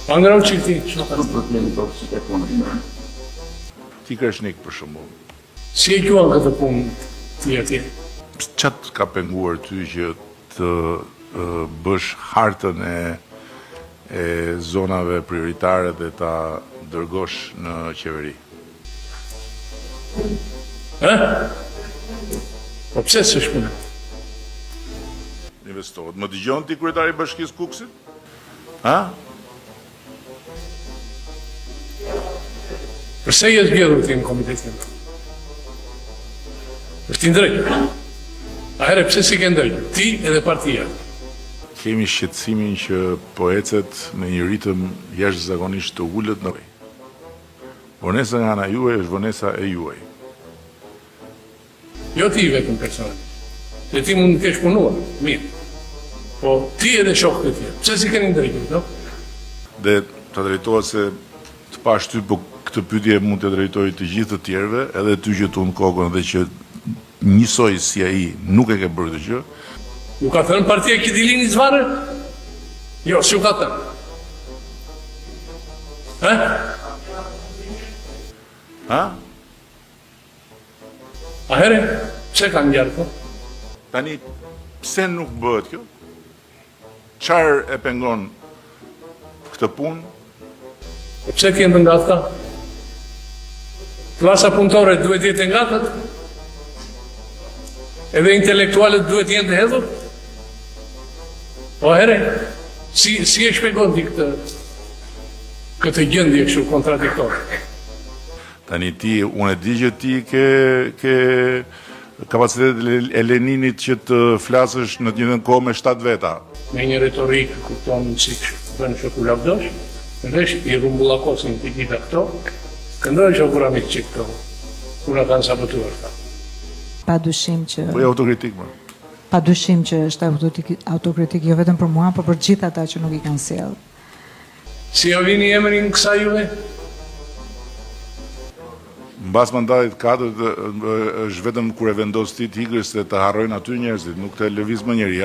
Pa ngrau që ti, Ti Kreshnik për shembull. si e quan këtë punë ti atje? Çat ka penguar ty që të bësh hartën e zonave prioritare dhe ta dërgosh në qeveri? Po pse s'është punë? Investohet. Më dëgjon ti kryetari i Bashkisë Kuksit? Ha? Përse je zgjedhur ti në komitetin? Është i drejtë. Atëherë pse si ke ndërgjur? Ti edhe partia. Kemi shqetësimin që po ecet në një ritëm jashtëzakonisht të ulët në vej. Vonesa nga ana juaj është vonesa e juaj. Jo ti vetëm personalisht. Se ti mund të kesh punuar, mirë. Po ti edhe shokët e tjerë. Pse si keni ndërgjur, no? Dhe të drejtohet se të pash ty, po këtë pyetje mund të drejtoj të gjithë të tjerëve, edhe ty që tu në kokën dhe që njësoj si ai nuk e ke bërë të gjë. Ju ka thënë partia Kidilini zvarë? Jo, s'ju ka thënë. Ha? Ahere, pse ka ngjarë po? Tani, pse nuk bëhet kjo? Çfarë e pengon këtë punë? Po pse ti ndë nga ta? Klasa punëtore duhet jetë nga ta? Edhe intelektualet duhet jenë të hedhur? Po here, si e shpjegon ti këtë gjendje kështu kontradiktore? Tani ti, unë e di që ti ke kapacitetet e Leninit që të flasësh në të njëjtën kohë me 7 veta. Me një retorikë kupton si bënë që ku lavdosh, nëvesh i rumbullakosin të gjitha këto, këndojnë që kuramit që këto, kura kanë sabotuar ta. Pa dyshim që... Po e autokritik, më. Pa dyshim që është autokritik jo vetëm për mua, por për gjithë ata që nuk i kanë sjellë. Si jo vini emrin kësa juve? Mbas mandatit 4 është vetëm kur e vendos ti të higësh se të harrojnë aty njerëzit, nuk të lëviz më njëri.